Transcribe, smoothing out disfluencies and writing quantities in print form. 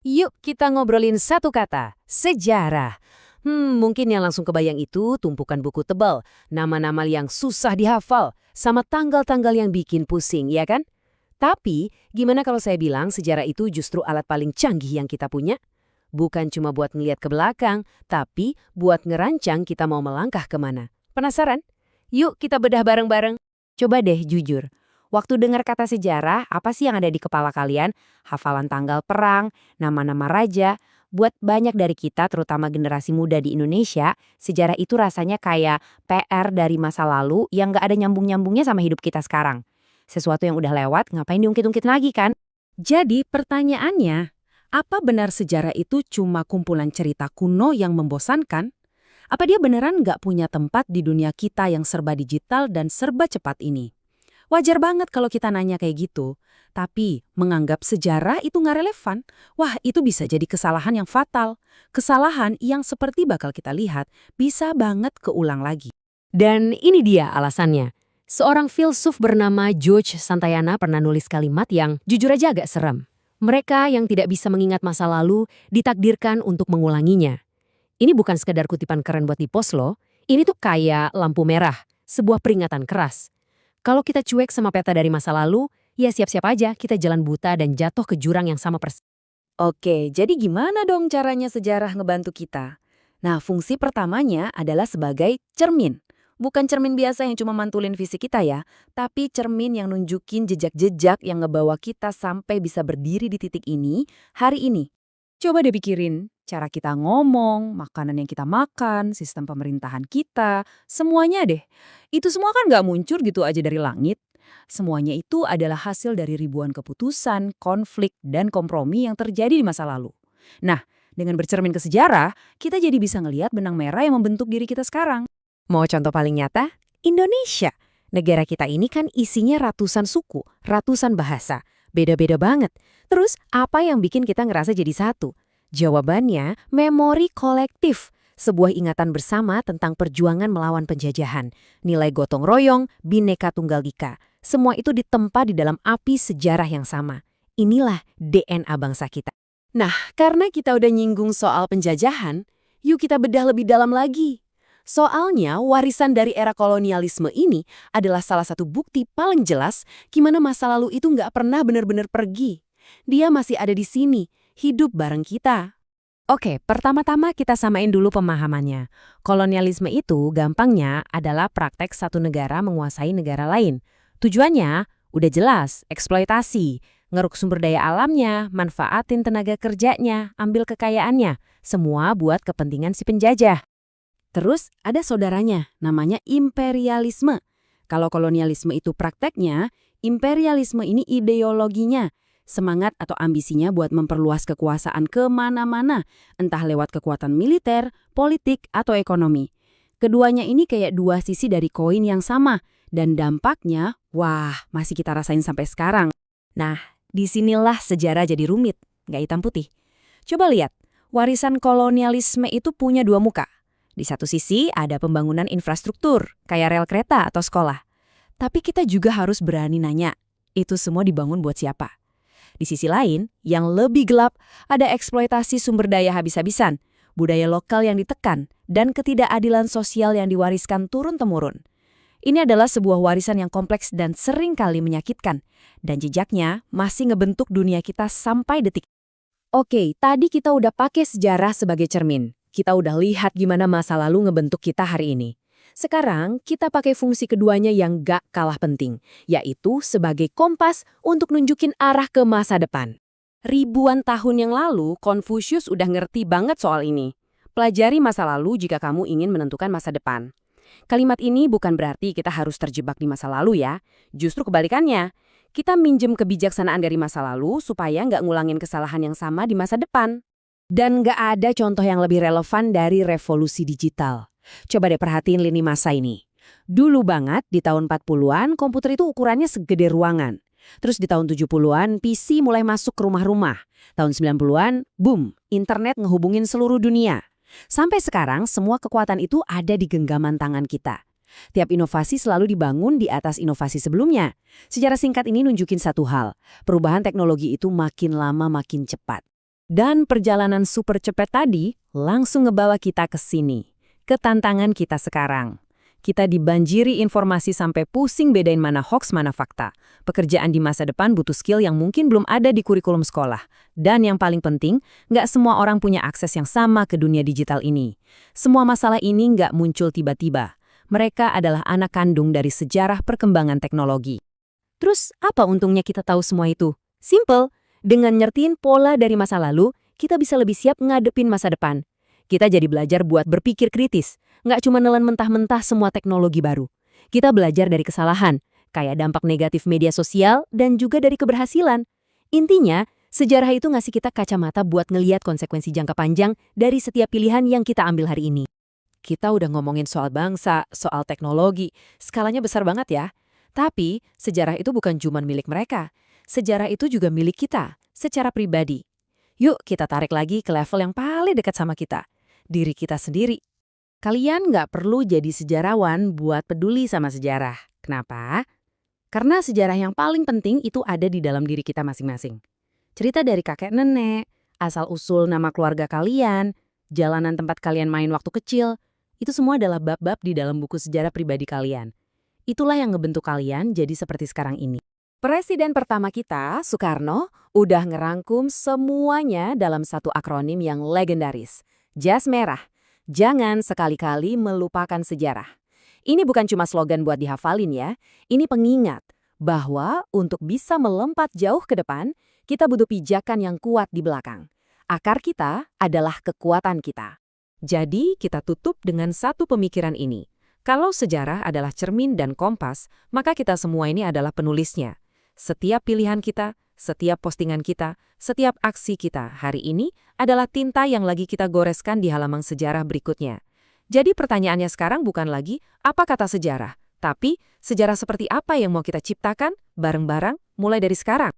Yuk kita ngobrolin satu kata, sejarah. Mungkin yang langsung kebayang itu tumpukan buku tebal, nama-nama yang susah dihafal, sama tanggal-tanggal yang bikin pusing, ya kan? Tapi, gimana kalau saya bilang sejarah itu justru alat paling canggih yang kita punya? Bukan cuma buat ngeliat ke belakang, tapi buat ngerancang kita mau melangkah kemana. Penasaran? Yuk kita bedah bareng-bareng. Coba deh jujur, waktu dengar kata sejarah, apa sih yang ada di kepala kalian? Hafalan tanggal perang, nama-nama raja. Buat banyak dari kita, terutama generasi muda di Indonesia, sejarah itu rasanya kayak PR dari masa lalu yang nggak ada nyambung-nyambungnya sama hidup kita sekarang. Sesuatu yang udah lewat, ngapain diungkit-ungkit lagi kan? Jadi pertanyaannya, apa benar sejarah itu cuma kumpulan cerita kuno yang membosankan? Apa dia beneran nggak punya tempat di dunia kita yang serba digital dan serba cepat ini? Wajar banget kalau kita nanya kayak gitu. Tapi menganggap sejarah itu nggak relevan, wah itu bisa jadi kesalahan yang fatal. Kesalahan yang seperti bakal kita lihat bisa banget keulang lagi. Dan ini dia alasannya. Seorang filsuf bernama George Santayana pernah nulis kalimat yang jujur aja agak serem. Mereka yang tidak bisa mengingat masa lalu ditakdirkan untuk mengulanginya. Ini bukan sekedar kutipan keren buat di post loh. Ini tuh kayak lampu merah, sebuah peringatan keras. Kalau kita cuek sama peta dari masa lalu, ya siap-siap aja kita jalan buta dan jatuh ke jurang yang sama persis. Oke, jadi gimana dong caranya sejarah ngebantu kita? Nah, fungsi pertamanya adalah sebagai cermin. Bukan cermin biasa yang cuma mantulin visi kita ya, tapi cermin yang nunjukin jejak-jejak yang ngebawa kita sampai bisa berdiri di titik ini, hari ini. Coba deh pikirin, cara kita ngomong, makanan yang kita makan, sistem pemerintahan kita, semuanya deh. Itu semua kan nggak muncul gitu aja dari langit. Semuanya itu adalah hasil dari ribuan keputusan, konflik, dan kompromi yang terjadi di masa lalu. Nah, dengan bercermin ke sejarah, kita jadi bisa ngelihat benang merah yang membentuk diri kita sekarang. Mau contoh paling nyata? Indonesia. Negara kita ini kan isinya ratusan suku, ratusan bahasa. Beda-beda banget. Terus, apa yang bikin kita ngerasa jadi satu? Jawabannya, memori kolektif. Sebuah ingatan bersama tentang perjuangan melawan penjajahan. Nilai gotong royong, bineka tunggal ika. Semua itu ditempa di dalam api sejarah yang sama. Inilah DNA bangsa kita. Nah, karena kita udah nyinggung soal penjajahan, yuk kita bedah lebih dalam lagi. Soalnya, warisan dari era kolonialisme ini adalah salah satu bukti paling jelas gimana masa lalu itu nggak pernah benar-benar pergi. Dia masih ada di sini, hidup bareng kita. Oke, pertama-tama kita samain dulu pemahamannya. Kolonialisme itu gampangnya adalah praktek satu negara menguasai negara lain. Tujuannya udah jelas, eksploitasi, ngeruk sumber daya alamnya, manfaatin tenaga kerjanya, ambil kekayaannya. Semua buat kepentingan si penjajah. Terus ada saudaranya, namanya imperialisme. Kalau kolonialisme itu prakteknya, imperialisme ini ideologinya. Semangat atau ambisinya buat memperluas kekuasaan kemana-mana, entah lewat kekuatan militer, politik, atau ekonomi. Keduanya ini kayak dua sisi dari koin yang sama, dan dampaknya, wah, masih kita rasain sampai sekarang. Nah, disinilah sejarah jadi rumit, nggak hitam putih. Coba lihat, warisan kolonialisme itu punya dua muka. Di satu sisi ada pembangunan infrastruktur, kayak rel kereta atau sekolah. Tapi kita juga harus berani nanya, itu semua dibangun buat siapa? Di sisi lain, yang lebih gelap, ada eksploitasi sumber daya habis-habisan, budaya lokal yang ditekan, dan ketidakadilan sosial yang diwariskan turun-temurun. Ini adalah sebuah warisan yang kompleks dan sering kali menyakitkan, dan jejaknya masih ngebentuk dunia kita sampai detik. Oke, tadi kita udah pakai sejarah sebagai cermin. Kita udah lihat gimana masa lalu ngebentuk kita hari ini. Sekarang, kita pakai fungsi keduanya yang gak kalah penting, yaitu sebagai kompas untuk nunjukin arah ke masa depan. Ribuan tahun yang lalu, Confucius udah ngerti banget soal ini. Pelajari masa lalu jika kamu ingin menentukan masa depan. Kalimat ini bukan berarti kita harus terjebak di masa lalu ya. Justru kebalikannya, kita minjem kebijaksanaan dari masa lalu supaya nggak ngulangin kesalahan yang sama di masa depan. Dan nggak ada contoh yang lebih relevan dari revolusi digital. Coba deh perhatiin lini masa ini. Dulu banget, di tahun 40-an, komputer itu ukurannya segede ruangan. Terus di tahun 70-an, PC mulai masuk ke rumah-rumah. Tahun 90-an, boom, internet ngehubungin seluruh dunia. Sampai sekarang, semua kekuatan itu ada di genggaman tangan kita. Tiap inovasi selalu dibangun di atas inovasi sebelumnya. Sejarah singkat ini nunjukin satu hal, perubahan teknologi itu makin lama makin cepat. Dan perjalanan super cepat tadi langsung ngebawa kita ke sini, ke tantangan kita sekarang. Kita dibanjiri informasi sampai pusing bedain mana hoax mana fakta. Pekerjaan di masa depan butuh skill yang mungkin belum ada di kurikulum sekolah. Dan yang paling penting, nggak semua orang punya akses yang sama ke dunia digital ini. Semua masalah ini nggak muncul tiba-tiba. Mereka adalah anak kandung dari sejarah perkembangan teknologi. Terus apa untungnya kita tahu semua itu? Simple, dengan nyertiin pola dari masa lalu, kita bisa lebih siap ngadepin masa depan. Kita jadi belajar buat berpikir kritis, nggak cuma nelan mentah-mentah semua teknologi baru. Kita belajar dari kesalahan, kayak dampak negatif media sosial dan juga dari keberhasilan. Intinya, sejarah itu ngasih kita kacamata buat ngeliat konsekuensi jangka panjang dari setiap pilihan yang kita ambil hari ini. Kita udah ngomongin soal bangsa, soal teknologi, skalanya besar banget ya. Tapi, sejarah itu bukan cuma milik mereka. Sejarah itu juga milik kita, secara pribadi. Yuk kita tarik lagi ke level yang paling dekat sama kita, diri kita sendiri. Kalian nggak perlu jadi sejarawan buat peduli sama sejarah. Kenapa? Karena sejarah yang paling penting itu ada di dalam diri kita masing-masing. Cerita dari kakek nenek, asal-usul nama keluarga kalian, jalanan tempat kalian main waktu kecil, itu semua adalah bab-bab di dalam buku sejarah pribadi kalian. Itulah yang ngebentuk kalian jadi seperti sekarang ini. Presiden pertama kita, Soekarno, udah ngerangkum semuanya dalam satu akronim yang legendaris. Jas Merah. Jangan sekali-kali melupakan sejarah. Ini bukan cuma slogan buat dihafalin ya, ini pengingat bahwa untuk bisa melompat jauh ke depan, kita butuh pijakan yang kuat di belakang. Akar kita adalah kekuatan kita. Jadi kita tutup dengan satu pemikiran ini. Kalau sejarah adalah cermin dan kompas, maka kita semua ini adalah penulisnya. Setiap pilihan kita, setiap postingan kita, setiap aksi kita hari ini adalah tinta yang lagi kita goreskan di halaman sejarah berikutnya. Jadi pertanyaannya sekarang bukan lagi apa kata sejarah, tapi sejarah seperti apa yang mau kita ciptakan bareng-bareng mulai dari sekarang.